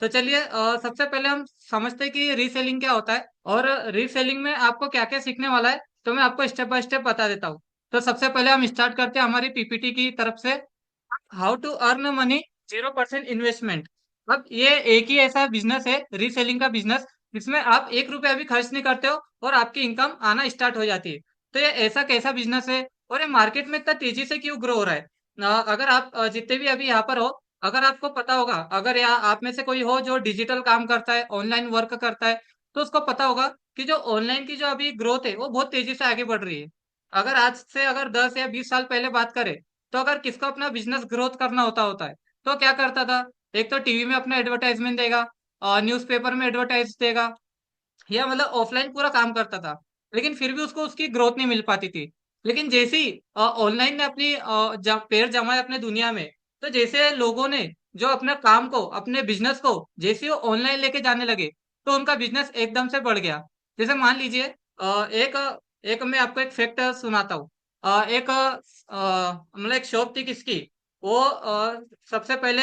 तो चलिए सबसे पहले हम समझते हैं कि रीसेलिंग क्या होता है और रीसेलिंग में आपको क्या क्या सीखने वाला है। तो मैं आपको स्टेप बाय स्टेप बता देता हूँ। तो सबसे पहले हम स्टार्ट करते हैं हमारी पीपीटी की तरफ से। How to earn money 0% investment. अब ये एक ही ऐसा बिजनेस है रीसेलिंग का बिजनेस, जिसमें आप 1 रुपया भी खर्च नहीं करते हो और आपकी इनकम आना स्टार्ट हो जाती है। तो ये ऐसा कैसा बिजनेस है और ये मार्केट में इतना तेजी से क्यों ग्रो हो रहा है। अगर आप जितने भी अभी यहाँ पर हो, अगर आपको पता होगा, अगर यहाँ आप में से कोई हो जो डिजिटल काम करता है, ऑनलाइन वर्क करता है, तो उसको पता होगा कि जो ऑनलाइन की जो अभी ग्रोथ है वो बहुत तेजी से आगे बढ़ रही है। अगर आज से अगर 10 या 20 साल पहले बात करें, तो अगर किसको अपना बिजनेस ग्रोथ करना होता होता है, तो क्या करता था। एक तो टीवी में अपना एडवर्टाइजमेंट देगा, न्यूज़पेपर में एडवर्टाइज देगा, या मतलब ऑफलाइन पूरा काम करता था। लेकिन फिर भी उसको उसकी ग्रोथ नहीं मिल पाती थी। लेकिन जैसे ही ऑनलाइन ने अपनी पैर जमाए अपने दुनिया में, तो जैसे लोगों ने जो अपने काम को, अपने बिजनेस को जैसे ही ऑनलाइन लेके जाने लगे, तो उनका बिजनेस एकदम से बढ़ गया। जैसे मान लीजिए एक एक मैं आपको एक फैक्ट सुनाता हूँ। एक मतलब एक शॉप थी किसकी, वो सबसे पहले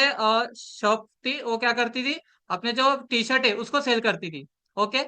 शॉप थी, वो क्या करती थी, अपने जो टी शर्ट है उसको सेल करती थी। ओके।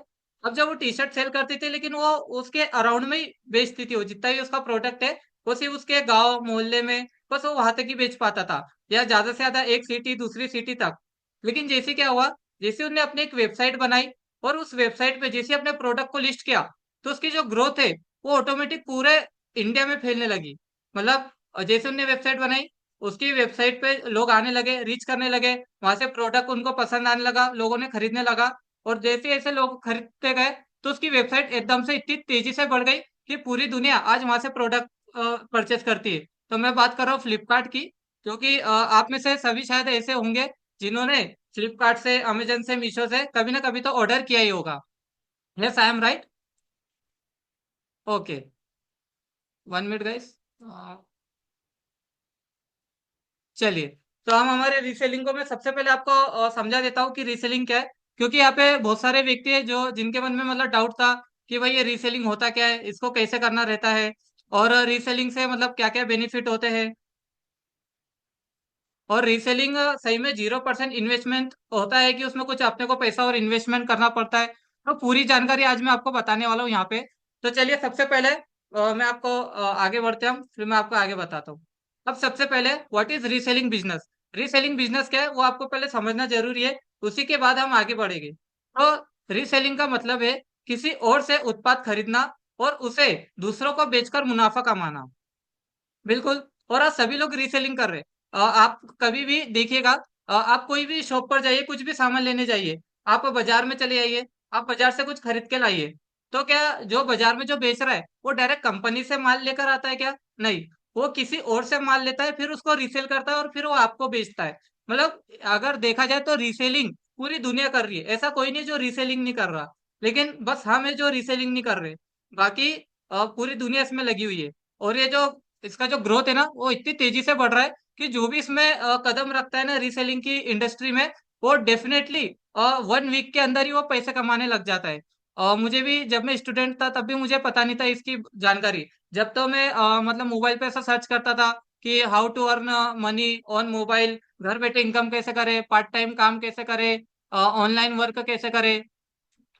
अब जब वो टी शर्ट सेल करती थी, लेकिन वो उसके अराउंड में ही बेचती थी, वो जितना भी उसका प्रोडक्ट है वो सिर्फ उसके गांव मोहल्ले में बस वो वहां तक ही बेच पाता था, या ज्यादा से ज्यादा एक सिटी दूसरी सिटी तक। लेकिन जैसे क्या हुआ, जैसे उन्होंने अपनी एक वेबसाइट बनाई और उस वेबसाइट पे जैसे अपने प्रोडक्ट को लिस्ट किया, तो उसकी जो ग्रोथ है वो ऑटोमेटिक पूरे इंडिया में फैलने लगी। मतलब जैसे उन्होंने वेबसाइट बनाई, उसकी वेबसाइट पे लोग आने लगे, रीच करने लगे, वहां से प्रोडक्ट उनको पसंद आने लगा, लोगों ने खरीदने लगा। और जैसे जैसे लोग खरीदते गए, तो उसकी वेबसाइट एकदम से इतनी तेजी से बढ़ गई कि पूरी दुनिया आज वहां से प्रोडक्ट परचेस करती है। तो मैं बात कर रहा हूँ फ्लिपकार्ट की, क्योंकि आप में से सभी शायद ऐसे होंगे जिन्होंने फ्लिपकार्ट से, अमेजन से, मीशो से कभी ना कभी तो ऑर्डर किया ही होगा। Yes I am right. Okay, 1 minute guys. चलिए, तो हम हमारे रीसेलिंग को, मैं सबसे पहले आपको समझा देता हूँ कि रीसेलिंग क्या है। क्योंकि यहाँ पे बहुत सारे व्यक्ति है जो जिनके मन में मतलब डाउट था कि भाई ये रीसेलिंग होता क्या है, इसको कैसे करना रहता है, और रीसेलिंग से मतलब क्या क्या बेनिफिट होते हैं। और रीसेलिंग सही में 0% इन्वेस्टमेंट होता है कि उसमें कुछ अपने को पैसा और इन्वेस्टमेंट करना पड़ता है। तो पूरी जानकारी आज मैं आपको बताने वाला हूँ यहाँ पे। तो चलिए सबसे पहले मैं आपको आगे बढ़ते हैं हम, फिर मैं आपको आगे बताता हूँ। अब सबसे पहले what is reselling business. Reselling business क्या है वो आपको पहले समझना जरूरी है, उसी के बाद हम आगे बढ़ेंगे। तो रीसेलिंग का मतलब है किसी और से उत्पाद खरीदना और उसे दूसरों को बेचकर मुनाफा कमाना। बिल्कुल। और आज सभी लोग रीसेलिंग कर रहे हैं। आप कभी भी देखिएगा, आप कोई भी शॉप पर जाइए, कुछ भी सामान लेने जाइए, आप बाजार में चले जाइए, आप बाजार से कुछ खरीद के लाइए, तो क्या जो बाजार में जो बेच रहा है वो डायरेक्ट कंपनी से माल लेकर आता है क्या? नहीं, वो किसी और से माल लेता है, फिर उसको रीसेल करता है और फिर वो आपको बेचता है। मतलब अगर देखा जाए तो रीसेलिंग पूरी दुनिया कर रही है, ऐसा कोई नहीं जो रीसेलिंग नहीं कर रहा। लेकिन बस हम है जो रीसेलिंग नहीं कर रहे, बाकी पूरी दुनिया इसमें लगी हुई है। और ये जो इसका जो ग्रोथ है ना वो इतनी तेजी से बढ़ रहा है कि जो भी इसमें कदम रखता है ना रीसेलिंग की इंडस्ट्री में, वो डेफिनेटली 1 वीक के अंदर ही वो पैसे कमाने लग जाता है। मुझे भी जब मैं स्टूडेंट था तब भी मुझे पता नहीं था इसकी जानकारी। जब तो मैं मतलब मोबाइल पे ऐसा सर्च करता था कि how to earn money on mobile, घर बैठे इनकम कैसे करे, पार्ट टाइम काम कैसे करे, ऑनलाइन वर्क कैसे करे,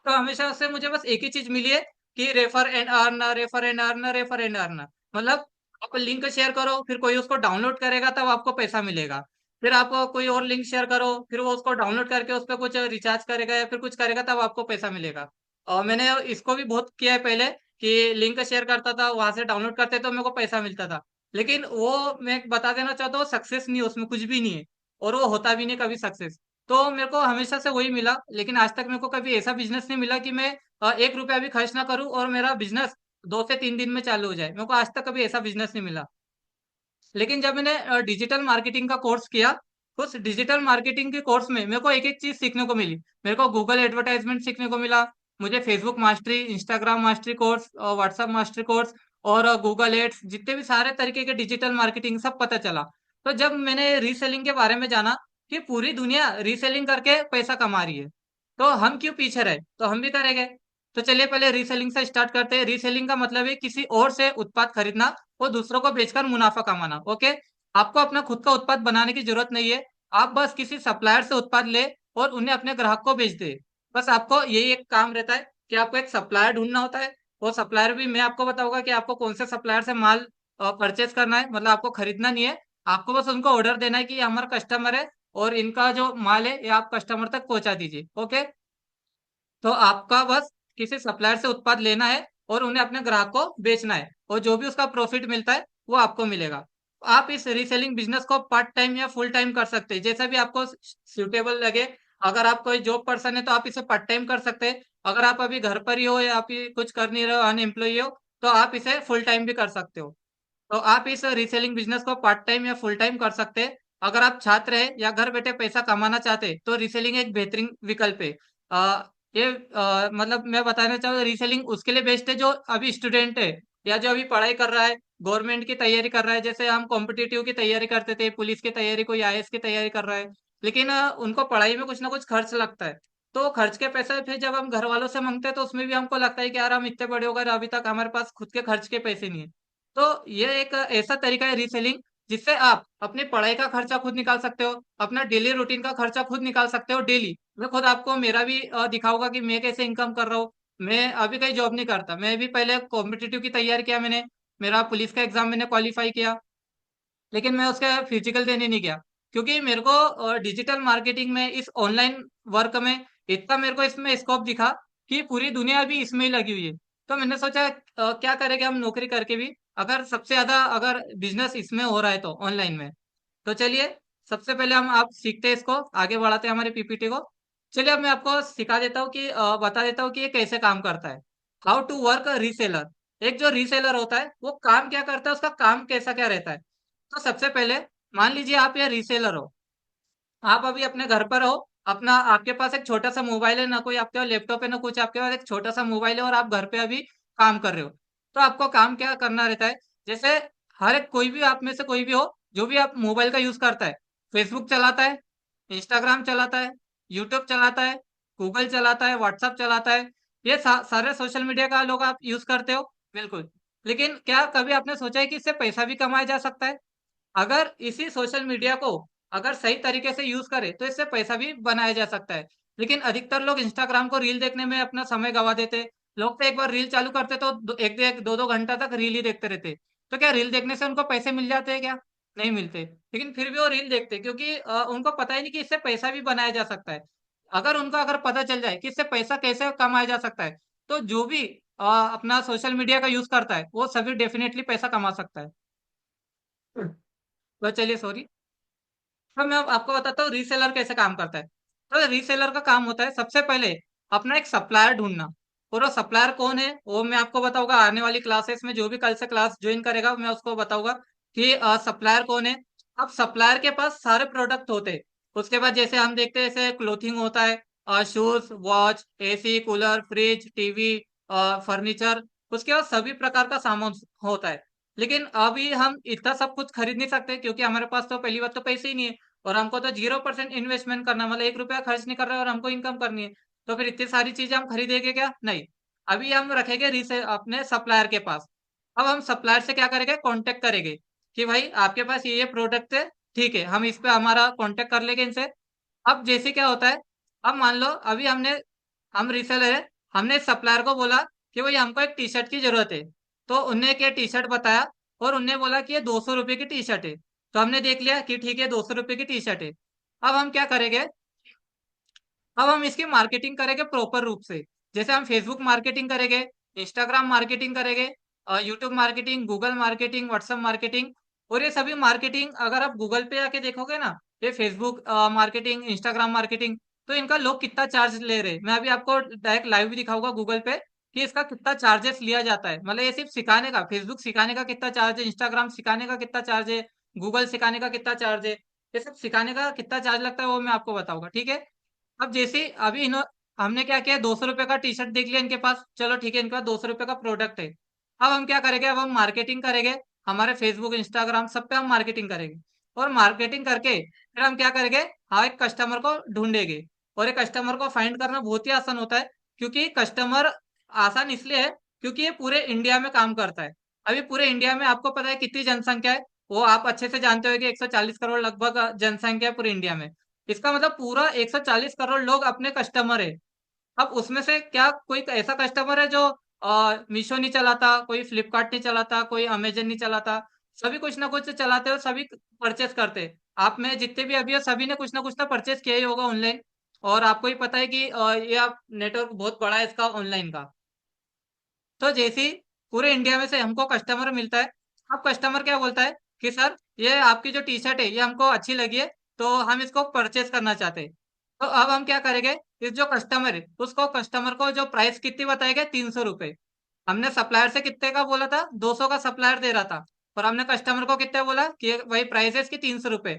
तो हमेशा से मुझे बस एक ही चीज मिली है कि refer and earn, refer and earn, refer and earn. मतलब आप लिंक शेयर करो, फिर कोई उसको डाउनलोड करेगा तब आपको पैसा मिलेगा। फिर आप कोई और लिंक शेयर करो, फिर वो उसको डाउनलोड करके उस पर कुछ रिचार्ज करेगा या फिर कुछ करेगा तब आपको पैसा मिलेगा। और मैंने इसको भी बहुत किया है पहले, कि लिंक शेयर करता था, वहां से डाउनलोड करते तो मेरे को पैसा मिलता था। लेकिन वो मैं बता देना चाहता हूँ, सक्सेस नहीं है उसमें, कुछ भी नहीं है। और वो होता भी नहीं कभी सक्सेस। तो मेरे को हमेशा से वही मिला, लेकिन आज तक मेरे को कभी ऐसा बिजनेस नहीं मिला कि मैं 1 रुपया भी खर्च ना करूं और मेरा बिजनेस 2 से 3 दिन में चालू हो जाए। मेरे को आज तक कभी ऐसा बिजनेस नहीं मिला। लेकिन जब मैंने डिजिटल मार्केटिंग का कोर्स किया, उस डिजिटल मार्केटिंग के कोर्स में मेरे को एक एक चीज सीखने को मिली। मेरे को गूगल एडवर्टाइजमेंट सीखने को मिला, मुझे Facebook mastery, Instagram mastery course, WhatsApp mastery course, और गूगल एड्स, जितने भी सारे तरीके के डिजिटल मार्केटिंग सब पता चला। तो जब मैंने रीसेलिंग के बारे में जाना कि पूरी दुनिया रीसेलिंग करके पैसा कमा रही है, तो हम क्यों पीछे रहे, तो हम भी करेंगे। तो चलिए पहले रीसेलिंग से स्टार्ट करते हैं। रीसेलिंग का मतलब है किसी और से उत्पाद खरीदना और दूसरों को बेचकर मुनाफा कमाना। ओके। आपको अपना खुद का उत्पाद बनाने की जरूरत नहीं है, आप बस किसी सप्लायर से उत्पाद ले और उन्हें अपने ग्राहक को बेच दे। बस आपको यही एक काम रहता है कि आपको एक सप्लायर ढूंढना होता है। वो सप्लायर भी मैं आपको बताऊंगा कि आपको कौन से सप्लायर से माल परचेज करना है, मतलब आपको खरीदना नहीं है। आपको बस उनको ऑर्डर देना है कि ये हमारा कस्टमर है और इनका जो माल है ये आप कस्टमर तक पहुंचा दीजिए। ओके, तो आपका बस किसी सप्लायर से उत्पाद लेना है और उन्हें अपने ग्राहक को बेचना है, और जो भी उसका प्रॉफिट मिलता है वो आपको मिलेगा। आप इस रीसेलिंग बिजनेस को पार्ट टाइम या फुल टाइम कर सकते हैं, जैसा भी आपको सूटेबल लगे। अगर आप कोई जॉब पर्सन है तो आप इसे पार्ट टाइम कर सकते हैं। अगर आप अभी घर पर ही हो या आप ही कुछ कर नहीं रहे हो, अनएम्प्लॉय हो, तो आप इसे फुल टाइम भी कर सकते हो। तो आप इस रीसेलिंग बिजनेस को पार्ट टाइम या फुल टाइम कर सकते हैं। अगर आप छात्र हैं या घर बैठे पैसा कमाना चाहते हैं तो रीसेलिंग एक बेहतरीन विकल्प है। ये मतलब मैं बताना चाहूँ, रीसेलिंग उसके लिए बेस्ट है जो अभी स्टूडेंट है या जो अभी पढ़ाई कर रहा है, गवर्नमेंट की तैयारी कर रहा है। जैसे हम कॉम्पिटिटिव की तैयारी करते थे, पुलिस की तैयारी, कोई आईएएस की तैयारी कर रहा है, लेकिन उनको पढ़ाई में कुछ ना कुछ खर्च लगता है। तो खर्च के पैसे फिर जब हम घर वालों से मांगते हैं तो उसमें भी हमको लगता है कि यार हम इतने बड़े हो गए, अभी तक हमारे पास खुद के खर्च के पैसे नहीं है। तो ये एक ऐसा तरीका है रीसेलिंग, जिससे आप अपनी पढ़ाई का खर्चा खुद निकाल सकते हो, अपना डेली रूटीन का खर्चा खुद निकाल सकते हो। डेली मैं खुद आपको मेरा भी दिखाऊंगा कि मैं कैसे इनकम कर रहा हूँ। मैं अभी कहीं जॉब नहीं करता, मैं भी पहले कॉम्पिटिटिव की तैयारी किया मैंने, मेरा पुलिस का एग्जाम मैंने क्वालिफाई किया, लेकिन मैं उसका फिजिकल देने नहीं गया, क्योंकि मेरे को डिजिटल मार्केटिंग में, इस ऑनलाइन वर्क में इतना मेरे को इसमें स्कोप दिखा कि पूरी दुनिया अभी इसमें ही लगी हुई है। तो मैंने सोचा क्या करेंगे हम नौकरी करके भी, अगर सबसे ज्यादा अगर बिजनेस इसमें हो रहा है तो ऑनलाइन में। तो चलिए, सबसे पहले हम आप सीखते हैं, इसको आगे बढ़ाते हैं हमारी पीपीटी को। चलिए अब मैं आपको सिखा देता हूँ कि बता देता हूँ कि ये कैसे काम करता है। How to work reseller. एक जो रीसेलर होता है वो काम क्या करता है, उसका काम कैसा क्या रहता है। तो सबसे पहले मान लीजिए आप ये रीसेलर हो, आप अभी अपने घर पर हो, अपना आपके पास एक छोटा सा मोबाइल है, ना कोई आपके पास लैपटॉप है ना कुछ, आपके पास एक छोटा सा मोबाइल है और आप घर पे अभी काम कर रहे हो। तो आपको काम क्या करना रहता है, जैसे हर एक कोई भी आप में से कोई भी हो, जो भी आप मोबाइल का यूज करता है, फेसबुक चलाता है, इंस्टाग्राम चलाता है, यूट्यूब चलाता है, गूगल चलाता है, व्हाट्सएप चलाता है, ये सारे सोशल मीडिया का लोग आप यूज करते हो। बिल्कुल। लेकिन क्या कभी आपने सोचा है कि इससे पैसा भी कमाया जा सकता है? अगर इसी सोशल मीडिया को अगर सही तरीके से यूज करें तो इससे पैसा भी बनाया जा सकता है। लेकिन अधिकतर लोग इंस्टाग्राम को रील देखने में अपना समय गवा देते। लोग तो एक बार रील चालू करते तो एक दो दो घंटा तक रील ही देखते रहते। तो क्या रील देखने से उनको पैसे मिल जाते हैं क्या? नहीं मिलते। लेकिन फिर भी वो रील देखते, क्योंकि उनको पता ही नहीं कि इससे पैसा भी बनाया जा सकता है। अगर उनको अगर पता चल जाए कि इससे पैसा कैसे कमाया जा सकता है, तो जो भी अपना सोशल मीडिया का यूज करता है वो सभी डेफिनेटली पैसा कमा सकता है। तो चलिए, सॉरी। तो मैं अब आपको बताता हूँ रीसेलर कैसे काम करता है। तो रीसेलर का काम होता है सबसे पहले अपना एक सप्लायर ढूंढना। और वो सप्लायर कौन है वो मैं आपको बताऊंगा आने वाली क्लासेस में, जो भी कल से क्लास ज्वाइन करेगा मैं उसको बताऊंगा कि सप्लायर कौन है। अब सप्लायर के पास सारे प्रोडक्ट होते हैं। उसके बाद जैसे हम देखते हैं, जैसे क्लोथिंग होता है, shoes, watch, AC, cooler, fridge, TV, furniture, उसके बाद सभी प्रकार का सामान होता है। लेकिन अभी हम इतना सब कुछ खरीद नहीं सकते, क्योंकि हमारे पास तो पहली बात तो पैसे ही नहीं है, और हमको तो 0% इन्वेस्टमेंट करना है, मतलब 1 रुपया खर्च नहीं कर रहे और हमको इनकम करनी है। तो फिर इतनी सारी चीजें हम खरीदेंगे क्या? नहीं। अभी हम रखेंगे रीसे अपने सप्लायर के पास। अब हम सप्लायर से क्या करेंगे, कांटेक्ट करेंगे कि भाई आपके पास ये प्रोडक्ट है, ठीक है, हम इस पे हमारा कांटेक्ट कर लेंगे इनसे। अब जैसे क्या होता है, अब मान लो अभी हम रीसेलर है, हमने सप्लायर को बोला कि भाई हमको एक टी शर्ट की जरूरत है। तो उनने क्या टी शर्ट बताया, और उनने बोला कि ये 200 रुपए की टी शर्ट है। तो हमने देख लिया कि ठीक है 200 रुपए की टी शर्ट है। अब हम क्या करेंगे, अब हम इसकी मार्केटिंग करेंगे प्रॉपर रूप से। जैसे हम फेसबुक मार्केटिंग करेंगे, इंस्टाग्राम मार्केटिंग करेंगे, YouTube marketing, Google marketing, WhatsApp marketing. और ये सभी मार्केटिंग अगर आप गूगल पे आके देखोगे ना, ये फेसबुक मार्केटिंग, इंस्टाग्राम मार्केटिंग, तो इनका लोग कितना चार्ज ले रहे हैं, मैं अभी आपको डायरेक्ट लाइव भी दिखाऊंगा गूगल पे कि इसका कितना चार्जेस लिया जाता है। मतलब ये सिर्फ सिखाने का, फेसबुक सिखाने का कितना चार्ज है, इंस्टाग्राम सिखाने का कितना चार्ज है, गूगल सिखाने का कितना चार्ज है, ये सब सिखाने का कितना चार्ज लगता है वो मैं आपको बताऊंगा, ठीक है। अब जैसे अभी हमने क्या किया, 200 रुपए का टी शर्ट देख लिया इनके पास, चलो ठीक है इनके पास 200 रुपए का प्रोडक्ट है। अब हम क्या करेंगे, अब हम मार्केटिंग करेंगे, हमारे फेसबुक, इंस्टाग्राम सब पे हम मार्केटिंग करेंगे। और मार्केटिंग करके फिर हम क्या करेंगे, हाँ एक कस्टमर को ढूंढेंगे। और एक कस्टमर को फाइंड करना बहुत ही आसान होता है, क्योंकि कस्टमर आसान इसलिए है क्योंकि ये पूरे इंडिया में काम करता है। अभी पूरे इंडिया में आपको पता है कितनी जनसंख्या है, वो आप अच्छे से जानते हो कि 140 करोड़ लगभग जनसंख्या है पूरे इंडिया में। इसका मतलब पूरा 140 करोड़ लोग अपने कस्टमर है। अब उसमें से क्या कोई ऐसा कस्टमर है जो मीशो नहीं चलाता, कोई फ्लिपकार्ट नहीं चलाता, कोई अमेजन नहीं चलाता? सभी कुछ ना कुछ चलाते हो, सभी परचेस करते हैं। आप में जितने भी अभी हो सभी ने कुछ ना परचेस किया ही होगा ऑनलाइन। और आपको ही पता है कि ये आप नेटवर्क बहुत बड़ा है इसका ऑनलाइन का। तो जैसे ही पूरे इंडिया में से हमको कस्टमर मिलता है, अब कस्टमर क्या बोलता है कि सर ये आपकी जो टी शर्ट है ये हमको अच्छी लगी है, तो हम इसको परचेस करना चाहते हैं। तो अब हम क्या करेंगे, इस जो कस्टमर है उसको कस्टमर को जो प्राइस कितनी बताएगा, 300 रुपए। हमने सप्लायर से कितने का बोला था, 200 का सप्लायर दे रहा था। और हमने कस्टमर को कितने बोला कि वही प्राइस है इसकी, 300 रुपए।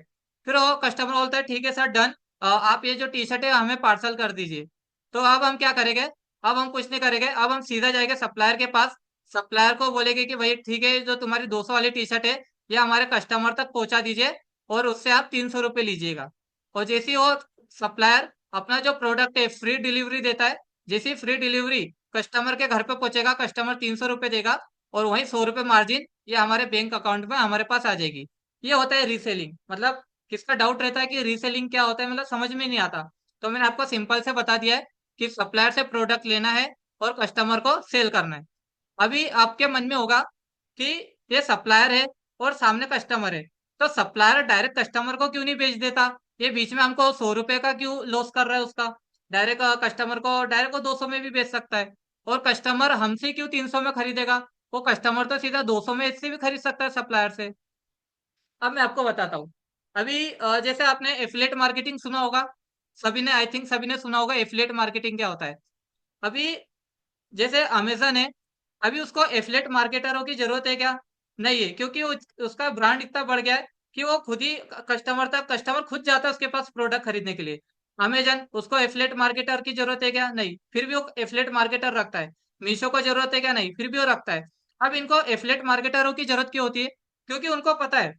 फिर वो कस्टमर बोलता है ठीक है सर डन, आप ये जो टी शर्ट है हमें पार्सल कर दीजिए। तो अब हम क्या करेंगे, अब हम कुछ नहीं करेंगे, अब हम सीधा जाएंगे सप्लायर के पास। सप्लायर को बोलेंगे कि भाई ठीक है, जो तुम्हारी 200 वाली टी शर्ट है ये हमारे कस्टमर तक पहुंचा दीजिए, और उससे आप 300 रुपये लीजिएगा। और जैसे ही वो सप्लायर अपना जो प्रोडक्ट है फ्री डिलीवरी देता है, जैसी फ्री डिलीवरी कस्टमर के घर पे पहुंचेगा, कस्टमर 300 रुपये देगा, और वहीं 100 रुपये मार्जिन ये हमारे बैंक अकाउंट में हमारे पास आ जाएगी। ये होता है रीसेलिंग। मतलब किसका डाउट रहता है कि रीसेलिंग क्या होता है, मतलब समझ में नहीं आता, तो मैंने आपको सिंपल से बता दिया है कि सप्लायर से प्रोडक्ट लेना है और कस्टमर को सेल करना है। अभी आपके मन में होगा कि ये सप्लायर है और सामने कस्टमर है, तो सप्लायर डायरेक्ट कस्टमर को क्यों नहीं बेच देता, ये बीच में हमको 100 रुपए का क्यों लॉस कर रहा है उसका? डायरेक्ट कस्टमर को डायरेक्ट वो 200 में भी बेच सकता है। और कस्टमर हमसे क्यों 300 में खरीदेगा? वो कस्टमर तो सीधा 200 में इससे भी खरीद सकता है सप्लायर से। अब मैं आपको बताता हूँ। अभी जैसे आपने एफिलेट मार्केटिंग सुना होगा, सभी ने, आई थिंक सभी ने सुना होगा एफिलेट मार्केटिंग क्या होता है। अभी जैसे अमेजन है, अभी उसको एफिलेट मार्केटरों की जरूरत है क्या? नहीं है, क्योंकि उसका ब्रांड इतना बढ़ गया है कि वो खुद ही कस्टमर खुद जाता है उसके पास प्रोडक्ट खरीदने के लिए। अमेजन, उसको एफिलेट मार्केटर की जरूरत है क्या? नहीं, फिर भी वो एफिलेट मार्केटर रखता है। मीशो को जरूरत है क्या? नहीं, फिर भी वो रखता है। अब इनको एफिलेट मार्केटरों की जरूरत क्यों होती है? क्योंकि उनको पता है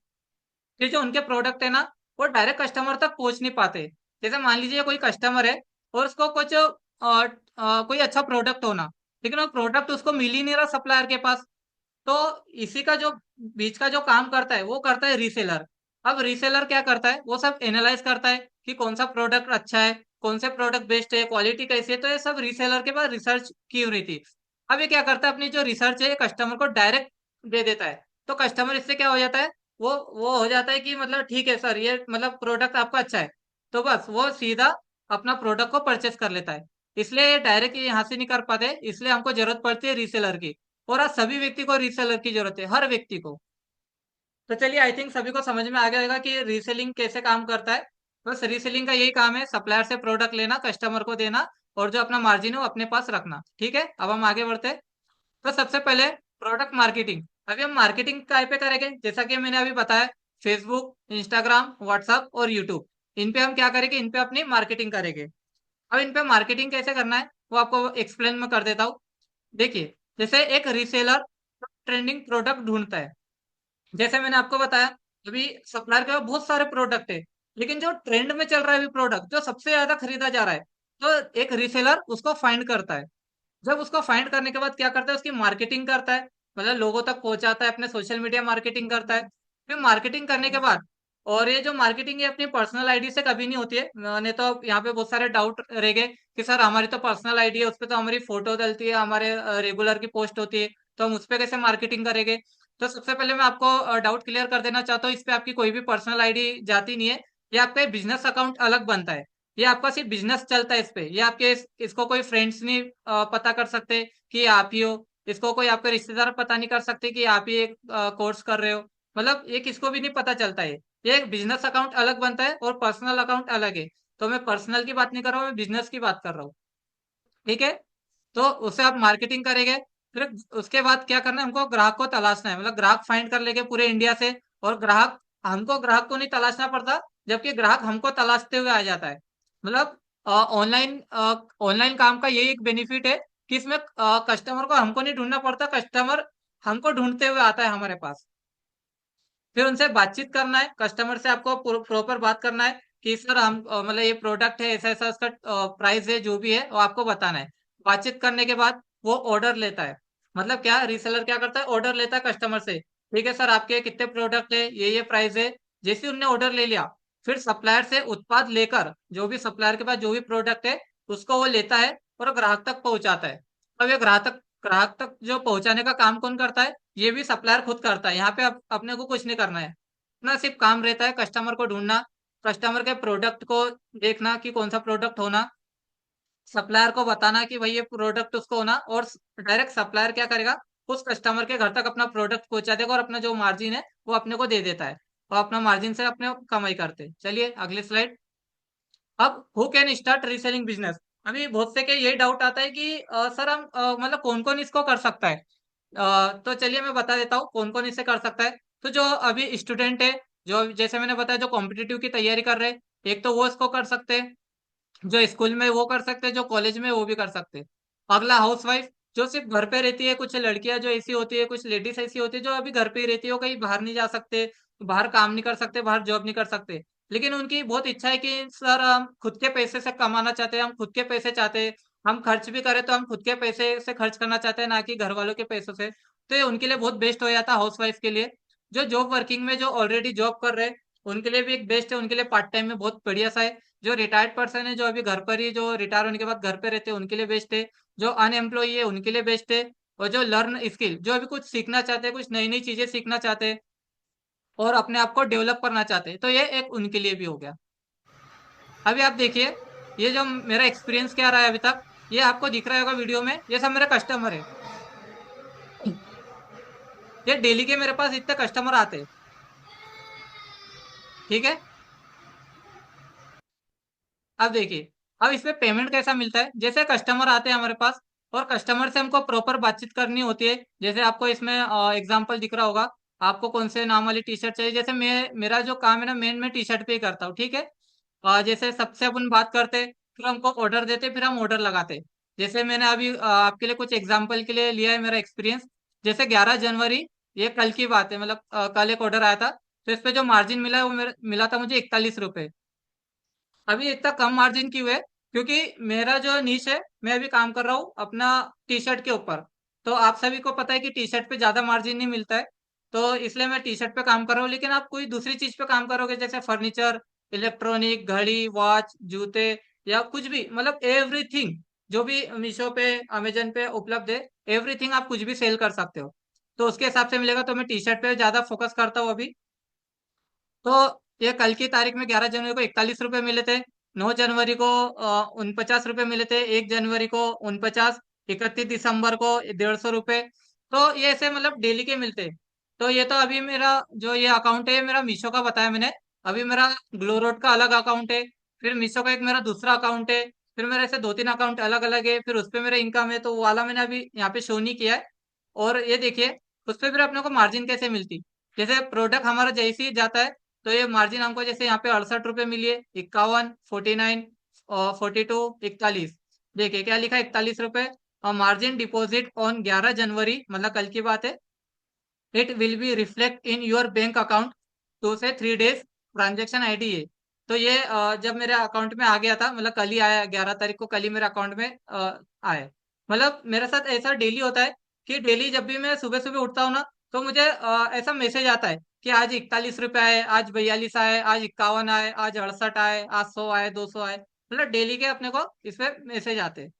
कि जो उनके प्रोडक्ट है ना, वो डायरेक्ट कस्टमर तक पहुंच नहीं पाते। जैसे मान लीजिए कोई कस्टमर है और उसको कुछ कोई अच्छा प्रोडक्ट होना, लेकिन वो प्रोडक्ट उसको मिल ही नहीं रहा सप्लायर के पास। तो इसी का जो बीच का जो काम करता है वो करता है रीसेलर। अब रीसेलर क्या करता है, वो सब एनालाइज करता है कि कौन सा प्रोडक्ट अच्छा है, कौन से प्रोडक्ट बेस्ट है, क्वालिटी कैसी है, तो ये सब रीसेलर के पास रिसर्च की हुई थी। अब ये क्या करता है, अपनी जो रिसर्च है कस्टमर को डायरेक्ट दे देता है। तो कस्टमर इससे क्या हो जाता है, वो हो जाता है कि मतलब ठीक है सर, ये मतलब प्रोडक्ट आपका अच्छा है, तो बस वो सीधा अपना प्रोडक्ट को परचेस कर लेता है। इसलिए डायरेक्ट ये यहाँ से नहीं कर पाते, इसलिए हमको जरूरत पड़ती है रीसेलर की। और आज सभी व्यक्ति को रीसेलर की जरूरत है, हर व्यक्ति को। तो चलिए, आई थिंक सभी को समझ में आ गया होगा कि रीसेलिंग कैसे काम करता है। बस रीसेलिंग का यही काम है, सप्लायर से प्रोडक्ट लेना, कस्टमर को देना, और जो अपना मार्जिन है वो अपने पास रखना। ठीक है, अब हम आगे बढ़ते हैं। तो सबसे पहले प्रोडक्ट मार्केटिंग। अभी हम मार्केटिंग काय पे करेंगे, जैसा कि मैंने अभी बताया, फेसबुक, इंस्टाग्राम, व्हाट्सअप और यूट्यूब, इन पे हम क्या करेंगे, इन पे अपनी मार्केटिंग करेंगे। अब इन पे मार्केटिंग कैसे करना है वो आपको एक्सप्लेन में कर देता हूँ। देखिए, जैसे एक रीसेलर ट्रेंडिंग प्रोडक्ट ढूंढता है, जैसे मैंने आपको बताया, अभी सप्लायर के पास बहुत सारे प्रोडक्ट है, लेकिन जो ट्रेंड में चल रहा है अभी प्रोडक्ट जो सबसे ज्यादा खरीदा जा रहा है, तो एक रीसेलर उसको फाइंड करता है। जब उसको फाइंड करने के बाद क्या करता है, उसकी मार्केटिंग करता है, मतलब लोगों तक पहुंचाता है, अपने सोशल मीडिया मार्केटिंग करता है। फिर मार्केटिंग करने के बाद, और ये जो मार्केटिंग है अपनी पर्सनल आईडी से कभी नहीं होती है, नहीं तो यहाँ पे बहुत सारे डाउट रह गए कि सर हमारी तो पर्सनल आईडी है, उस पर तो हमारी फोटो डलती है, हमारे रेगुलर की पोस्ट होती है, तो हम उस पर कैसे मार्केटिंग करेंगे? तो सबसे पहले मैं आपको डाउट क्लियर कर देना चाहता हूँ, इस पे आपकी कोई भी पर्सनल आईडी जाती नहीं है। ये आपका बिजनेस अकाउंट अलग बनता है। ये आपका सिर्फ बिजनेस चलता है इस पे, ये आपके इसको कोई फ्रेंड्स नहीं पता कर सकते कि ये आप ही हो। इसको कोई आपके रिश्तेदार पता नहीं कर सकते कि आप ही एक कोर्स कर रहे हो। मतलब ये किसको भी नहीं पता चलता है। ये एक बिजनेस अकाउंट अलग बनता है और पर्सनल अकाउंट अलग है। तो मैं पर्सनल की बात नहीं कर रहा हूँ, मैं बिजनेस की बात कर रहा हूँ। ठीक है, तो उससे आप मार्केटिंग करेंगे। फिर उसके बाद क्या करना है, हमको ग्राहक को तलाशना है, मतलब ग्राहक फाइंड कर लेंगे पूरे इंडिया से। और ग्राहक, हमको ग्राहक को नहीं तलाशना पड़ता, जबकि ग्राहक हमको तलाशते हुए आ जाता है। मतलब ऑनलाइन ऑनलाइन काम का यही एक बेनिफिट है कि इसमें कस्टमर को हमको नहीं ढूंढना पड़ता, कस्टमर हमको ढूंढते हुए आता है हमारे पास। फिर उनसे बातचीत करना है, कस्टमर से आपको प्रॉपर बात करना है कि सर हम मतलब ये प्रोडक्ट है, ऐसा ऐसा इसका प्राइस है, जो भी है वो आपको बताना है। बातचीत करने के बाद वो ऑर्डर लेता है। मतलब क्या, रीसेलर क्या करता है, ऑर्डर लेता है कस्टमर से, ठीक है सर आपके कितने प्रोडक्ट है, ये प्राइस है। जैसे उनने ऑर्डर ले लिया, फिर सप्लायर से उत्पाद लेकर, जो भी सप्लायर के पास जो भी प्रोडक्ट है उसको वो लेता है और ग्राहक तक पहुंचाता है। अब ये ग्राहक तक जो पहुंचाने का काम कौन करता है? ये भी सप्लायर खुद करता है। यहाँ पे अपने को कुछ नहीं करना है, अपना सिर्फ काम रहता है कस्टमर को ढूंढना, कस्टमर के प्रोडक्ट को देखना कि कौन सा प्रोडक्ट होना, सप्लायर को बताना कि भाई ये प्रोडक्ट उसको होना, और डायरेक्ट सप्लायर क्या करेगा, उस कस्टमर के घर तक अपना प्रोडक्ट पहुंचा देगा और अपना जो मार्जिन है वो अपने को दे देता है, और अपना मार्जिन से अपने कमाई करते हैं। चलिए अगली स्लाइड। अब who can start reselling business? अभी बहुत से के यही डाउट आता है कि सर हम मतलब कौन कौन इसको कर सकता है। तो चलिए मैं बता देता हूँ कौन कौन इसे कर सकता है। तो जो अभी स्टूडेंट है, जो जैसे मैंने बताया जो कॉम्पिटिटिव की तैयारी कर रहे हैं, एक तो वो इसको कर सकते हैं, जो स्कूल में वो कर सकते हैं, जो कॉलेज में वो भी कर सकते हैं। अगला हाउसवाइफ, जो सिर्फ घर पे रहती है। कुछ लड़कियां जो ऐसी होती है, कुछ लेडीज ऐसी होती है जो अभी घर पे ही रहती है, वो कहीं बाहर नहीं जा सकते, बाहर काम नहीं कर सकते, बाहर जॉब नहीं कर सकते, लेकिन उनकी बहुत इच्छा है कि सर हम खुद के पैसे से कमाना चाहते हैं, हम खुद के पैसे चाहते हैं, हम खर्च भी करें तो हम खुद के पैसे से खर्च करना चाहते हैं, ना कि घर वालों के पैसों से। तो ये उनके लिए बहुत बेस्ट हो जाता है हाउसवाइफ के लिए। जो जॉब वर्किंग में जो ऑलरेडी जॉब कर रहे हैं उनके लिए भी एक बेस्ट है, उनके लिए पार्ट टाइम में बहुत बढ़िया सा है। जो रिटायर्ड पर्सन है, जो अभी घर पर ही जो रिटायर होने के बाद घर पे रहते हैं उनके लिए बेस्ट है। जो अनएम्प्लॉय है उनके लिए बेस्ट है। और जो लर्न स्किल, जो अभी कुछ सीखना चाहते हैं, कुछ नई नई चीजें सीखना चाहते हैं और अपने आप को डेवलप करना चाहते हैं, तो ये एक उनके लिए भी हो गया। अभी आप देखिए, ये जो मेरा एक्सपीरियंस क्या रहा है अभी तक, ये आपको दिख रहा होगा वीडियो में, ये सब मेरे कस्टमर है। ये डेली के मेरे पास इतने कस्टमर आते हैं। ठीक है। अब देखिए, अब इसमें पेमेंट कैसा मिलता है। जैसे कस्टमर आते हैं हमारे पास और कस्टमर से हमको प्रॉपर बातचीत करनी होती है। जैसे आपको इसमें एग्जांपल दिख रहा होगा, आपको कौन से नाम वाली टी शर्ट चाहिए। जैसे मेरा जो काम है ना, मेन मैं टी शर्ट पे ही करता हूँ। ठीक है। जैसे सबसे अपन बात करते, फिर हमको ऑर्डर देते, फिर हम ऑर्डर लगाते। जैसे मैंने अभी आपके लिए कुछ एग्जाम्पल के लिए लिया है मेरा एक्सपीरियंस। जैसे 11 जनवरी, ये कल की बात है, मतलब कल एक ऑर्डर आया था। तो इस पे जो मार्जिन मिला है वो मिला था मुझे 41 रुपए। अभी इतना कम मार्जिन क्यों है? क्योंकि मेरा जो नीश है, मैं अभी काम कर रहा हूँ अपना टी शर्ट के ऊपर। तो आप सभी को पता है कि टी शर्ट पे ज्यादा मार्जिन नहीं मिलता है। तो इसलिए मैं टी शर्ट पे काम कर रहा हूँ। लेकिन आप कोई दूसरी चीज पे काम करोगे, जैसे फर्नीचर, इलेक्ट्रॉनिक, घड़ी, वॉच, जूते, या कुछ भी, मतलब एवरीथिंग जो भी मीशो पे, अमेजन पे उपलब्ध है, एवरीथिंग आप कुछ भी सेल कर सकते हो। तो उसके हिसाब से मिलेगा। तो मैं टी शर्ट पे ज्यादा फोकस करता हूँ अभी। तो ये कल की तारीख में 11 जनवरी को 41 रुपए मिले थे, 9 जनवरी को 49 रुपए मिले थे, 1 जनवरी को 49, 31 दिसंबर को 150 रुपए। तो ये ऐसे मतलब डेली के मिलते हैं। तो ये तो अभी मेरा जो ये अकाउंट है मेरा मीशो का बताया मैंने। अभी मेरा ग्लो रोड का अलग अकाउंट है, फिर मीशो का एक मेरा दूसरा अकाउंट है, फिर मेरे ऐसे दो तीन अकाउंट अलग अलग है, फिर उस पे मेरा इनकम है, तो वो वाला मैंने अभी यहाँ पे शो नहीं किया है। और ये देखिए, उस पे फिर अपने को मार्जिन कैसे मिलती। जैसे प्रोडक्ट हमारा जैसे ही जाता है, तो ये मार्जिन हमको जैसे यहाँ पे 68 रुपए मिली है, 51, 49 और 42, 41। देखिए क्या लिखा है, 41 रुपए। और मार्जिन डिपॉजिट ऑन 11 जनवरी, मतलब कल की बात है, it will be reflect in your bank account 2 से 3 डेज, ट्रांजेक्शन आईडी है। तो ये जब मेरे अकाउंट में आ गया था, मतलब कल ही आया, 11 तारीख को कल ही मेरे अकाउंट में आया। मतलब मेरे साथ ऐसा डेली होता है कि डेली जब भी मैं सुबह सुबह उठता हूँ ना, तो मुझे ऐसा मैसेज आता है कि आज 41 रुपए आए, आज 42 आए, आज 51 आए, आज 68 आए, आज 100 आए, 200 आए। मतलब डेली के अपने को इसमें मैसेज आते हैं।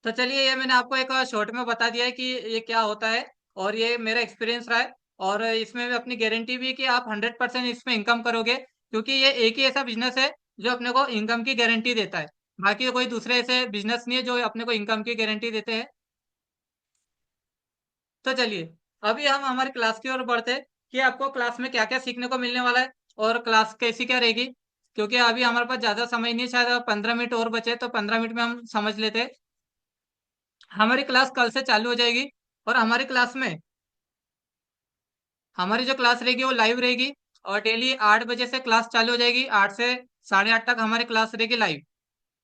तो चलिए, ये मैंने आपको एक शॉर्ट में बता दिया है कि ये क्या होता है, और ये मेरा एक्सपीरियंस रहा है। और इसमें भी अपनी गारंटी भी है कि आप 100% इसमें इनकम करोगे, क्योंकि ये एक ही ऐसा बिजनेस है जो अपने को इनकम की गारंटी देता है। बाकी कोई दूसरे ऐसे बिजनेस नहीं है जो अपने को इनकम की गारंटी देते हैं। तो चलिए, अभी हम हमारी क्लास की ओर बढ़ते हैं कि आपको क्लास में क्या क्या सीखने को मिलने वाला है और क्लास कैसी क्या रहेगी। क्योंकि अभी हमारे पास ज्यादा समय नहीं है, शायद 15 मिनट और बचे, तो 15 मिनट में हम समझ लेते हैं। हमारी क्लास कल से चालू हो जाएगी, और हमारी जो क्लास रहेगी वो लाइव रहेगी। और डेली 8 बजे से क्लास चालू हो जाएगी, 8 से 8:30 तक हमारी क्लास रहेगी लाइव।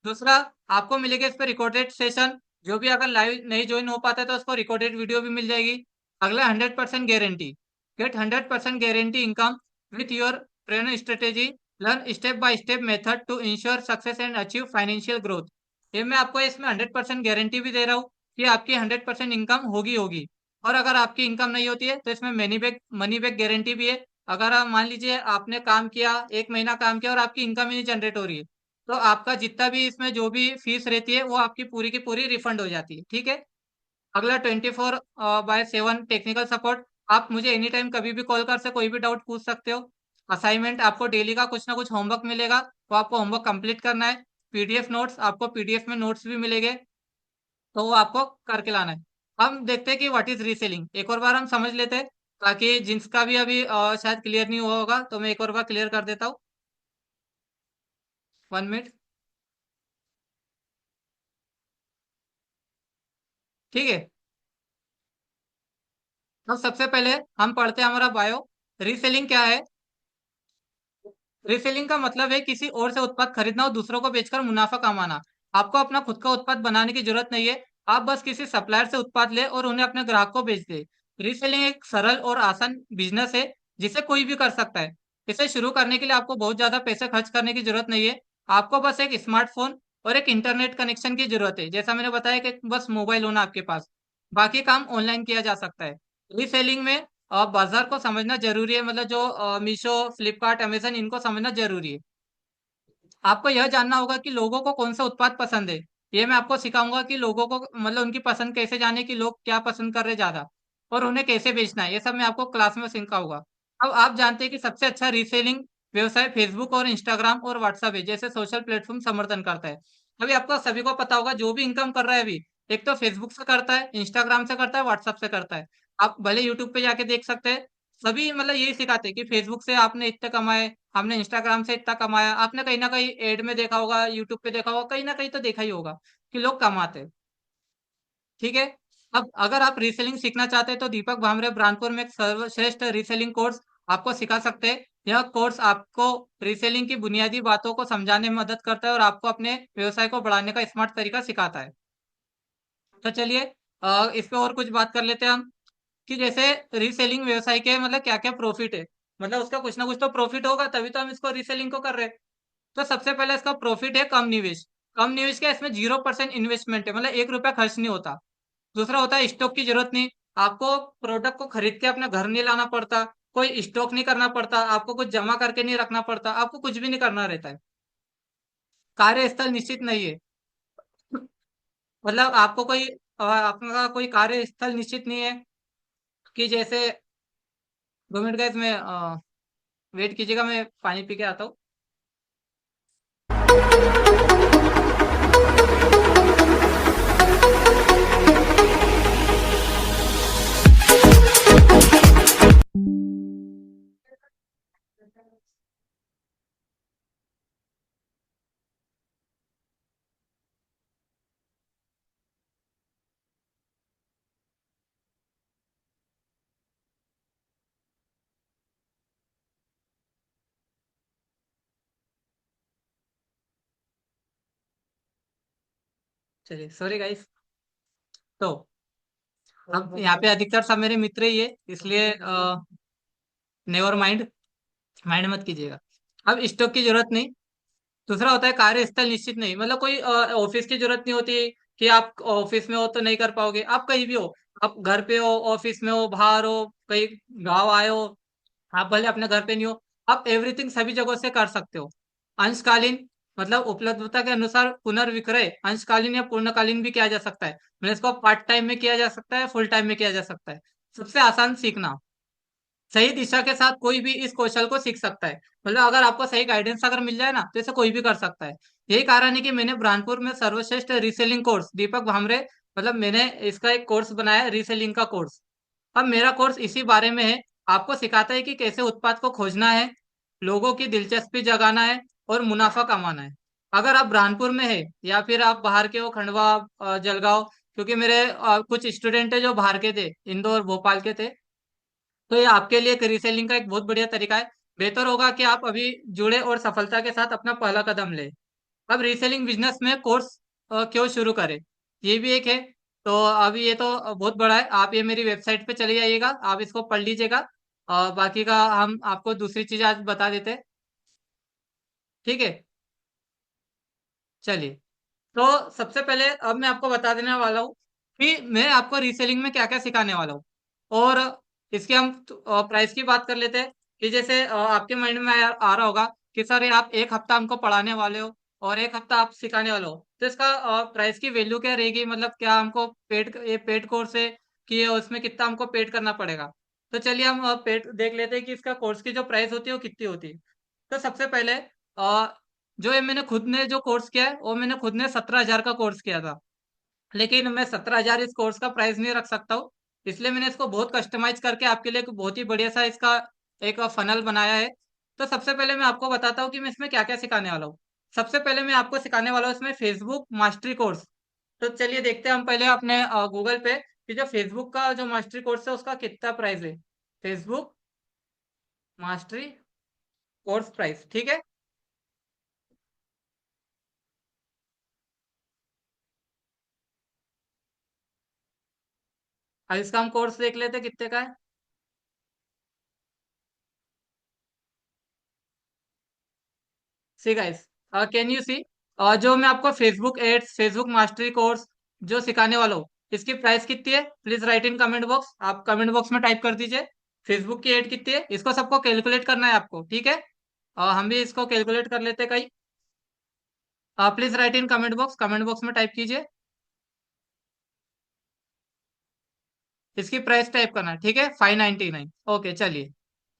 दूसरा, आपको मिलेगा इस पर रिकॉर्डेड सेशन। जो भी अगर लाइव नहीं ज्वाइन हो पाता है तो उसको रिकॉर्डेड वीडियो भी मिल जाएगी। अगला 100% guarantee, get 100% guarantee income with your trainer strategy, learn step by step method to ensure success and achieve financial growth. ये मैं आपको इसमें 100% गारंटी भी दे रहा हूँ कि आपकी 100% इनकम होगी होगी। और अगर आपकी इनकम नहीं होती है तो इसमें मनी बैक गारंटी भी है। अगर आप मान लीजिए आपने काम किया, 1 महीना काम किया और आपकी इनकम ही नहीं जनरेट हो रही है, तो आपका जितना भी इसमें जो भी फीस रहती है वो आपकी पूरी की पूरी रिफंड हो जाती है। ठीक है। अगला 24/7 टेक्निकल सपोर्ट। आप मुझे एनी टाइम कभी भी कॉल कर से कोई भी डाउट पूछ सकते हो। असाइनमेंट, आपको डेली का कुछ ना कुछ होमवर्क मिलेगा, तो आपको होमवर्क कंप्लीट करना है। पीडीएफ नोट्स, आपको पीडीएफ में नोट्स भी मिलेंगे, तो वो आपको करके लाना है। हम देखते हैं कि व्हाट इज रीसेलिंग, एक और बार हम समझ लेते हैं, ताकि जिसका भी अभी शायद क्लियर नहीं हुआ होगा, तो मैं एक और बार क्लियर कर देता हूँ। 1 मिनट। ठीक है। तो सबसे पहले हम पढ़ते हैं हमारा बायो। रीसेलिंग क्या है? रीसेलिंग का मतलब है किसी और से उत्पाद खरीदना और दूसरों को बेचकर मुनाफा कमाना। आपको अपना खुद का उत्पाद बनाने की जरूरत नहीं है। आप बस किसी सप्लायर से उत्पाद ले और उन्हें अपने ग्राहक को बेच दे। रीसेलिंग एक सरल और आसान बिजनेस है, जिसे कोई भी कर सकता है। इसे शुरू करने के लिए आपको बहुत ज्यादा पैसे खर्च करने की जरूरत नहीं है। आपको बस एक स्मार्टफोन और एक इंटरनेट कनेक्शन की जरूरत है, जैसा मैंने बताया कि बस मोबाइल होना आपके पास। बाकी काम ऑनलाइन किया जा सकता है। रीसेलिंग में बाजार को समझना जरूरी है, मतलब जो मीशो, फ्लिपकार्ट, अमेजन, इनको समझना जरूरी है। आपको यह जानना होगा कि लोगों को कौन सा उत्पाद पसंद है। ये मैं आपको सिखाऊंगा कि लोगों को मतलब उनकी पसंद कैसे जाने, कि लोग क्या पसंद कर रहे ज्यादा, और उन्हें कैसे बेचना है, ये सब मैं आपको क्लास में सिखाऊंगा। अब आप जानते हैं कि सबसे अच्छा रीसेलिंग व्यवसाय फेसबुक और इंस्टाग्राम और व्हाट्सएप है, जैसे सोशल प्लेटफॉर्म समर्थन करता है। अभी आपको सभी को पता होगा, जो भी इनकम कर रहा है अभी, एक तो फेसबुक से करता है, इंस्टाग्राम से करता है, व्हाट्सएप से करता है। आप भले यूट्यूब पे जाके देख सकते हैं। सभी मतलब यही सिखाते हैं कि फेसबुक से आपने इतने कमाए, हमने इंस्टाग्राम से इतना कमाया। आपने कहीं ना कहीं एड में देखा होगा, यूट्यूब पे देखा होगा, कहीं ना कहीं तो देखा ही होगा कि लोग कमाते हैं। ठीक है। अब अगर आप रीसेलिंग सीखना चाहते हैं, तो दीपक भामरे ब्रांडपुर में एक सर्वश्रेष्ठ रीसेलिंग कोर्स आपको सिखा सकते हैं। यह कोर्स आपको रीसेलिंग की बुनियादी बातों को समझाने में मदद करता है और आपको अपने व्यवसाय को बढ़ाने का स्मार्ट तरीका सिखाता है। तो चलिए इस पे और कुछ बात कर लेते हैं हम, कि जैसे रीसेलिंग व्यवसाय के मतलब क्या क्या प्रॉफिट है। मतलब उसका कुछ ना कुछ तो प्रॉफिट होगा, तभी तो हम इसको रीसेलिंग को कर रहे हैं। तो सबसे पहले इसका प्रॉफिट है कम निवेश। कम निवेश क्या, इसमें 0% इन्वेस्टमेंट है, मतलब 1 रुपया खर्च नहीं होता। दूसरा होता है स्टॉक की जरूरत नहीं। आपको प्रोडक्ट को खरीद के अपने घर नहीं लाना पड़ता, कोई स्टॉक नहीं करना पड़ता, आपको कुछ जमा करके नहीं रखना पड़ता, आपको कुछ भी नहीं करना रहता है। कार्यस्थल निश्चित नहीं है। मतलब आपको कोई आपका कोई कार्यस्थल निश्चित नहीं है, कि जैसे 2 मिनट का इसमें वेट कीजिएगा, मैं पानी पी के आता हूँ। चलिए, सॉरी गाइस। तो अब यहाँ पे अधिकतर सब मेरे मित्र ही है, इसलिए नेवर माइंड, माइंड मत कीजिएगा। अब स्टॉक की जरूरत नहीं। दूसरा होता है कार्यस्थल निश्चित नहीं, मतलब कोई ऑफिस की जरूरत नहीं होती, कि आप ऑफिस में हो तो नहीं कर पाओगे। आप कहीं भी हो, आप घर पे हो, ऑफिस में हो, बाहर हो, कहीं गाँव आए हो, आप भले अपने घर पे नहीं हो, आप एवरीथिंग सभी जगह से कर सकते हो। अंशकालीन, मतलब उपलब्धता के अनुसार पुनर्विक्रय अंशकालीन या पूर्णकालीन भी किया जा सकता है। मतलब इसको पार्ट टाइम में किया जा सकता है, फुल टाइम में किया जा सकता है। सबसे आसान सीखना। सही दिशा के साथ कोई भी इस कौशल को सीख सकता है। मतलब अगर आपको सही गाइडेंस अगर मिल जाए ना, तो इसे कोई भी कर सकता है। यही कारण है कि मैंने बुरहानपुर में सर्वश्रेष्ठ रीसेलिंग कोर्स दीपक भामरे, मतलब मैंने इसका एक कोर्स बनाया है, रीसेलिंग का कोर्स। अब मेरा कोर्स इसी बारे में है। आपको सिखाता है कि कैसे उत्पाद को खोजना है, लोगों की दिलचस्पी जगाना है और मुनाफा कमाना है। अगर आप बुरहानपुर में है, या फिर आप बाहर के हो, खंडवा, जलगांव, क्योंकि मेरे कुछ स्टूडेंट है जो बाहर के थे, इंदौर, भोपाल के थे, तो ये आपके लिए एक रीसेलिंग का एक बहुत बढ़िया तरीका है। बेहतर होगा कि आप अभी जुड़े और सफलता के साथ अपना पहला कदम ले। अब रीसेलिंग बिजनेस में कोर्स क्यों शुरू करें, ये भी एक है। तो अभी ये तो बहुत बड़ा है, आप ये मेरी वेबसाइट पे चले जाइएगा, आप इसको पढ़ लीजिएगा। बाकी का हम आपको दूसरी चीज आज बता देते हैं। ठीक है। चलिए। तो सबसे पहले अब मैं आपको बता देने वाला हूँ कि मैं आपको रीसेलिंग में क्या क्या सिखाने वाला हूँ। और इसके हम प्राइस की बात कर लेते हैं। कि जैसे आपके माइंड में आ रहा होगा कि सर ये आप एक हफ्ता हमको पढ़ाने वाले हो और एक हफ्ता आप सिखाने वाले हो, तो इसका प्राइस की वैल्यू क्या रहेगी, मतलब क्या हमको पेड, ये पेड कोर्स है कि ये उसमें कितना हमको पेड करना पड़ेगा। तो चलिए हम पेड देख लेते हैं कि इसका कोर्स की जो प्राइस होती है वो कितनी होती है। तो सबसे पहले जो ये मैंने खुद ने जो कोर्स किया है वो मैंने खुद ने 17,000 का कोर्स किया था। लेकिन मैं 17,000 इस कोर्स का प्राइस नहीं रख सकता हूँ, इसलिए मैंने इसको बहुत कस्टमाइज करके आपके लिए एक बहुत ही बढ़िया सा इसका एक फनल बनाया है। तो सबसे पहले मैं आपको बताता हूँ कि मैं इसमें क्या क्या सिखाने वाला हूँ। सबसे पहले मैं आपको सिखाने वाला हूँ इसमें फेसबुक मास्टरी कोर्स। तो चलिए देखते हैं हम पहले अपने गूगल पे कि जो फेसबुक का जो मास्टरी कोर्स है उसका कितना प्राइस है। फेसबुक मास्टरी कोर्स प्राइस, ठीक है। अब इसका हम कोर्स देख लेते हैं कितने का है। See guys, can you see, जो मैं आपको Facebook ads Facebook mastery course जो सिखाने वाला हूँ, इसकी प्राइस कितनी है, please write in comment box, आप कमेंट बॉक्स में टाइप कर दीजिए। फेसबुक की एड कितनी है, इसको सबको कैलकुलेट करना है आपको, ठीक है। हम भी इसको कैलकुलेट कर लेते हैं कहीं। Please write in comment box में टाइप कीजिए। इसकी प्राइस टाइप करना है, ठीक है, 599। ओके चलिए।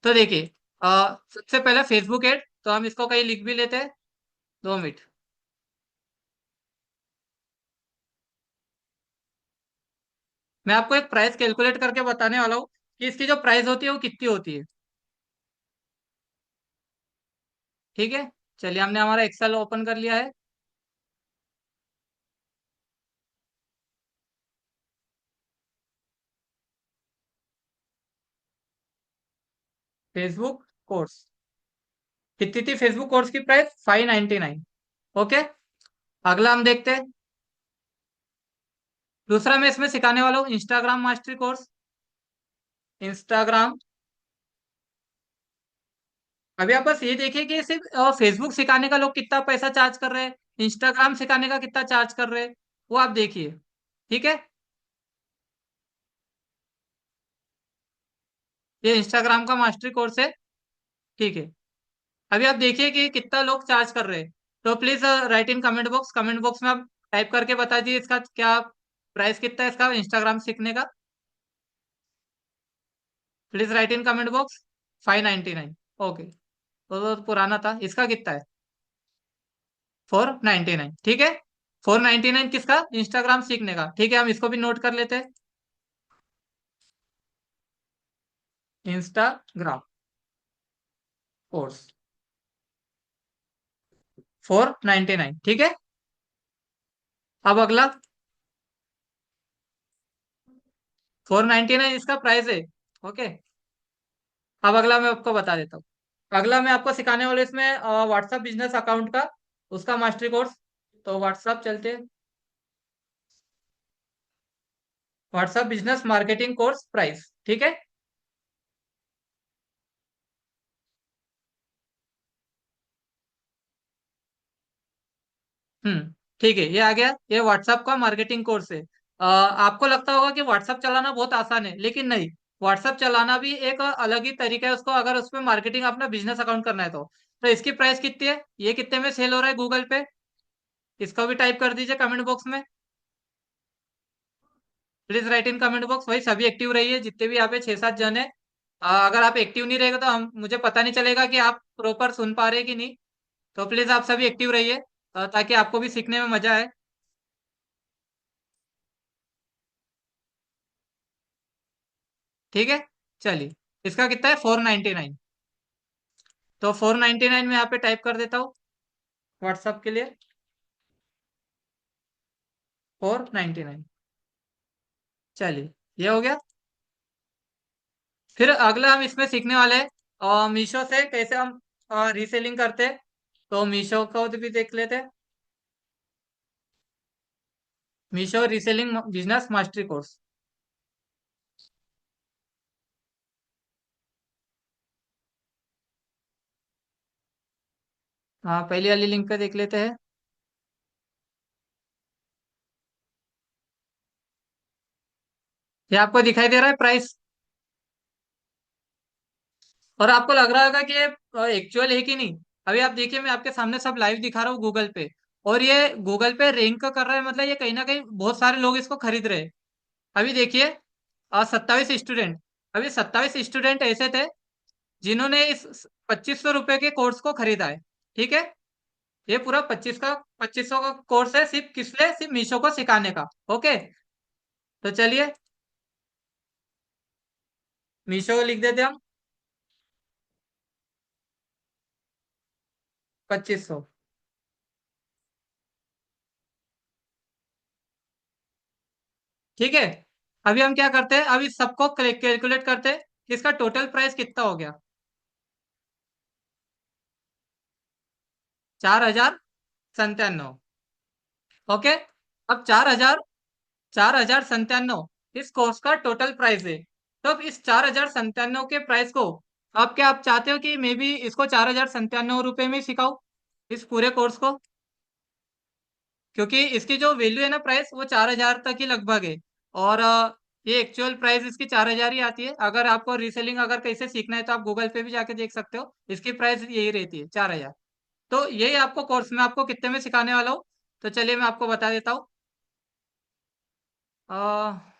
तो देखिए, सबसे पहले फेसबुक एड, तो हम इसको कहीं लिख भी लेते हैं। 2 मिनट। मैं आपको एक प्राइस कैलकुलेट करके बताने वाला हूँ कि इसकी जो प्राइस होती है वो कितनी होती है, ठीक है। चलिए, हमने हमारा एक्सेल ओपन कर लिया है। फेसबुक कोर्स कितनी थी, फेसबुक कोर्स की प्राइस 599। ओके। अगला हम देखते हैं। दूसरा मैं इसमें सिखाने वाला हूँ इंस्टाग्राम मास्टरी कोर्स। इंस्टाग्राम, अभी आप बस ये देखिए कि सिर्फ फेसबुक सिखाने का लोग कितना पैसा चार्ज कर रहे हैं, इंस्टाग्राम सिखाने का कितना चार्ज कर रहे हैं, वो आप देखिए, ठीक है। ये इंस्टाग्राम का मास्टरी कोर्स है, ठीक है। अभी आप देखिए कि कितना लोग चार्ज कर रहे हैं। तो please write in comment box में आप टाइप करके बता दीजिए इसका क्या प्राइस कितना है इसका इंस्टाग्राम सीखने का। Please write in comment box. 599। Okay. तो पुराना था, इसका कितना है, 499, ठीक है। 499 किसका, इंस्टाग्राम सीखने का, ठीक है। हम इसको भी नोट कर लेते हैं। इंस्टाग्राम कोर्स 499, ठीक है। अब अगला, 499 इसका प्राइस है, ओके। अब अगला मैं आपको बता देता हूँ। अगला मैं आपको सिखाने वाला इसमें व्हाट्सएप बिजनेस अकाउंट का उसका मास्टरी कोर्स। तो व्हाट्सएप चलते हैं, WhatsApp business marketing course price, ठीक है। ठीक है, ये आ गया, ये व्हाट्सएप का मार्केटिंग कोर्स है। आपको लगता होगा कि व्हाट्सएप चलाना बहुत आसान है, लेकिन नहीं। व्हाट्सएप चलाना भी एक अलग ही तरीका है उसको, अगर उसमें मार्केटिंग अपना बिजनेस अकाउंट करना है तो इसकी प्राइस कितनी है, ये कितने में सेल हो रहा है गूगल पे, इसको भी टाइप कर दीजिए कमेंट बॉक्स में। Please write in comment box, वही सभी एक्टिव रहिए जितने भी यहाँ पे 6-7 जन है। अगर आप एक्टिव नहीं रहेगा तो हम मुझे पता नहीं चलेगा कि आप प्रॉपर सुन पा रहे हैं कि नहीं। तो प्लीज आप सभी एक्टिव रहिए, ताकि आपको भी सीखने में मजा आए, ठीक है। चलिए, इसका कितना है, 499। तो 499 में यहाँ पे टाइप कर देता हूँ व्हाट्सअप के लिए, 499। चलिए, ये हो गया। फिर अगला हम इसमें सीखने वाले हैं मीशो से कैसे हम रीसेलिंग करते हैं। तो मीशो को भी देख लेते हैं, Meesho reselling business mastery course. हाँ, पहली वाली लिंक पे देख लेते हैं। ये आपको दिखाई दे रहा है प्राइस, और आपको लग रहा होगा कि ये एक्चुअल है कि नहीं। अभी आप देखिए, मैं आपके सामने सब लाइव दिखा रहा हूँ गूगल पे, और ये गूगल पे रैंक कर रहा है, मतलब ये कहीं ना कहीं बहुत सारे लोग इसको खरीद रहे हैं। अभी देखिए, 27 स्टूडेंट, अभी 27 स्टूडेंट ऐसे थे जिन्होंने इस 2500 रुपए के कोर्स को खरीदा है। ठीक है, ये पूरा 2500 का कोर्स है, सिर्फ किस लिए, सिर्फ मीशो को सिखाने का। ओके, तो चलिए मीशो को लिख देते हम 2500। ठीक है, अभी हम क्या करते हैं, अभी सबको कैलकुलेट करते हैं कि इसका टोटल प्राइस कितना हो गया। 4097। ओके, अब 4097 इस कोर्स का टोटल प्राइस है। तो अब इस 4097 के प्राइस को, आप क्या आप चाहते हो कि मैं भी इसको 4097 रुपये में सिखाऊं इस पूरे कोर्स को? क्योंकि इसकी जो वैल्यू है ना, प्राइस, वो 4000 तक ही लगभग है। और ये एक्चुअल प्राइस इसकी 4000 ही आती है। अगर आपको रीसेलिंग अगर कैसे सीखना है तो आप गूगल पे भी जाके देख सकते हो, इसकी प्राइस यही रहती है, 4000। तो यही आपको कोर्स में आपको कितने में सिखाने वाला हूँ, तो चलिए मैं आपको बता देता हूँ। अ,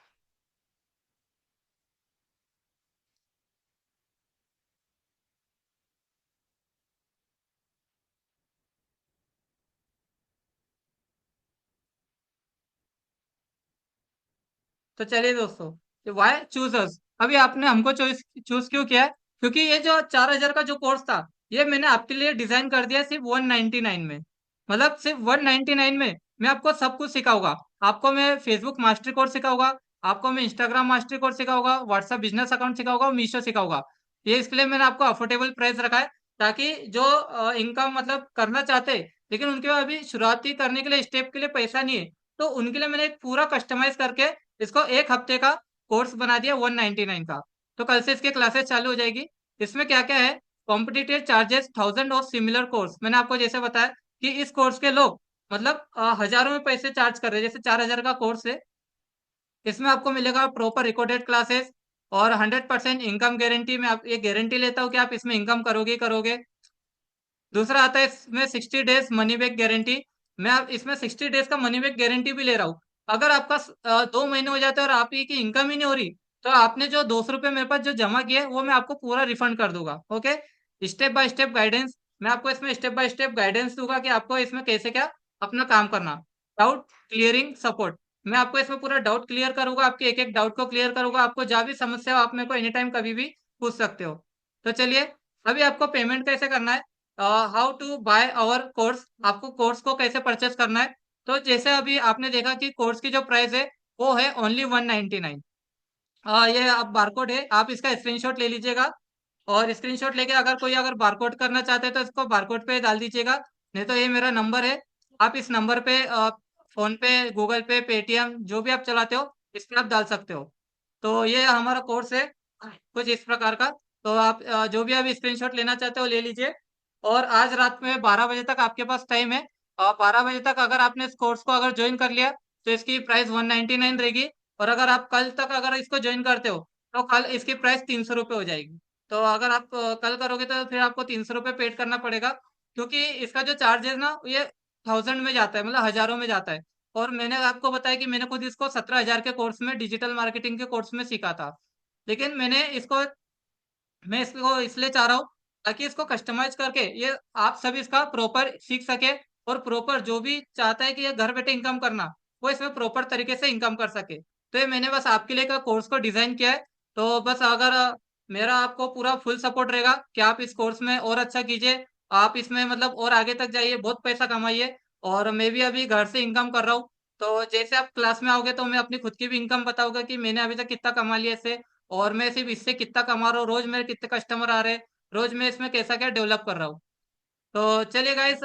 तो चलिए दोस्तों, वाई चूजर्स, अभी आपने हमको चॉइस चूज क्यों किया है? क्योंकि ये जो 4000 का जो कोर्स था, ये मैंने आपके लिए डिजाइन कर दिया सिर्फ 199 में। मतलब सिर्फ 199 में मैं आपको सब कुछ सिखाऊंगा। आपको मैं फेसबुक मास्टर कोर्स सिखाऊंगा, आपको मैं इंस्टाग्राम मास्टर कोर्स सिखाऊंगा, व्हाट्सएप बिजनेस अकाउंट सिखाऊंगा और मीशो सिखाऊंगा। ये इसके लिए मैंने आपको अफोर्डेबल प्राइस रखा है, ताकि जो इनकम मतलब करना चाहते हैं, लेकिन उनके पास अभी शुरुआती करने के लिए, स्टेप के लिए पैसा नहीं है, तो उनके लिए मैंने एक पूरा कस्टमाइज करके इसको एक हफ्ते का कोर्स बना दिया 199 का। तो कल से इसके क्लासेस चालू हो जाएगी। इसमें क्या क्या है, कॉम्पिटिटिव चार्जेस 1000 और सिमिलर कोर्स, मैंने आपको जैसे बताया कि इस कोर्स के लोग मतलब हजारों में पैसे चार्ज कर रहे हैं। जैसे 4000 का कोर्स है, इसमें आपको मिलेगा प्रॉपर रिकॉर्डेड क्लासेस और 100% इनकम गारंटी। मैं आप ये गारंटी लेता हूँ कि आप इसमें इनकम करोगे ही करोगे। दूसरा आता है इसमें 60 डेज मनी बैक गारंटी। मैं आप इसमें 60 डेज का मनी बैक गारंटी भी ले रहा हूँ। अगर आपका 2 महीने हो जाते हैं और आप ही की इनकम ही नहीं हो रही, तो आपने जो 200 रुपये मेरे पास जो जमा किए हैं, वो मैं आपको पूरा रिफंड कर दूंगा। Okay, step by step guidance, मैं आपको इसमें स्टेप बाय स्टेप गाइडेंस दूंगा कि आपको इसमें कैसे क्या अपना काम करना। डाउट क्लियरिंग सपोर्ट, मैं आपको इसमें पूरा डाउट क्लियर करूंगा, आपके एक एक डाउट को क्लियर करूंगा। आपको जहाँ भी समस्या हो, आप मेरे को एनी टाइम कभी भी पूछ सकते हो। तो चलिए, अभी आपको पेमेंट कैसे करना है, how to buy our course, आपको कोर्स को कैसे परचेस करना है। तो जैसे अभी आपने देखा कि कोर्स की जो प्राइस है वो है ओनली 199। ये आप बारकोड है, आप इसका स्क्रीनशॉट ले लीजिएगा। और स्क्रीनशॉट लेके अगर कोई अगर बारकोड करना चाहते हैं तो इसको बारकोड पे डाल दीजिएगा। नहीं तो ये मेरा नंबर है, आप इस नंबर पे फोन पे, गूगल पे, पेटीएम, जो भी आप चलाते हो, इस पे आप डाल सकते हो। तो ये हमारा कोर्स है कुछ इस प्रकार का। तो आप जो भी अभी स्क्रीनशॉट लेना चाहते हो ले लीजिए। और आज रात में 12 बजे तक आपके पास टाइम है। 12 बजे तक अगर आपने इस कोर्स को अगर ज्वाइन कर लिया, तो इसकी प्राइस 199 रहेगी। और अगर आप कल तक अगर इसको ज्वाइन करते हो, तो कल इसकी प्राइस 300 रुपये हो जाएगी। तो अगर आप कल करोगे तो फिर आपको 300 रुपये पेड करना पड़ेगा, क्योंकि इसका जो चार्ज है ना, ये 1000 में जाता है, मतलब हजारों में जाता है। और मैंने आपको बताया कि मैंने खुद इसको 17,000 के कोर्स में, डिजिटल मार्केटिंग के कोर्स में सीखा था। लेकिन मैं इसको इसलिए चाह रहा हूँ ताकि इसको कस्टमाइज करके ये आप सब इसका प्रॉपर सीख सके। और प्रॉपर जो भी चाहता है कि ये घर बैठे इनकम करना, वो इसमें प्रॉपर तरीके से इनकम कर सके। तो ये मैंने बस आपके लिए का कोर्स को डिजाइन किया है। तो बस अगर मेरा आपको पूरा फुल सपोर्ट रहेगा कि आप इस कोर्स में और अच्छा कीजिए, आप इसमें मतलब और आगे तक जाइए, बहुत पैसा कमाइए। और मैं भी अभी घर से इनकम कर रहा हूँ। तो जैसे आप क्लास में आओगे तो मैं अपनी खुद की भी इनकम बताऊंगा कि मैंने अभी तक कितना कमा लिया इससे, और मैं सिर्फ इससे कितना कमा रहा हूँ, रोज मेरे कितने कस्टमर आ रहे हैं, रोज मैं इसमें कैसा क्या डेवलप कर रहा हूँ। तो चलिए गाइस,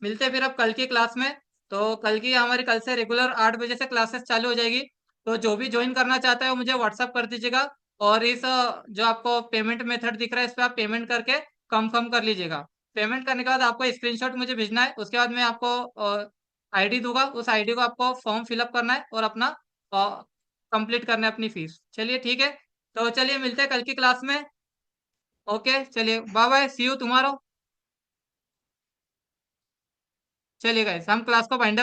मिलते हैं फिर अब कल की क्लास में। तो कल की हमारी कल से रेगुलर 8 बजे से क्लासेस चालू हो जाएगी। तो जो भी ज्वाइन करना चाहता है वो मुझे व्हाट्सअप कर दीजिएगा। और इस जो आपको पेमेंट मेथड दिख रहा है, इस पर आप पेमेंट करके कंफर्म कर लीजिएगा। पेमेंट करने के बाद आपको स्क्रीनशॉट मुझे भेजना है, उसके बाद मैं आपको आईडी दूंगा, उस आईडी को आपको फॉर्म फिलअप करना है और अपना कंप्लीट करना है अपनी फीस। चलिए ठीक है, तो चलिए मिलते हैं कल की क्लास में। ओके चलिए, bye bye, see you tomorrow. चलिए गाइस, हम क्लास को वाइंड अप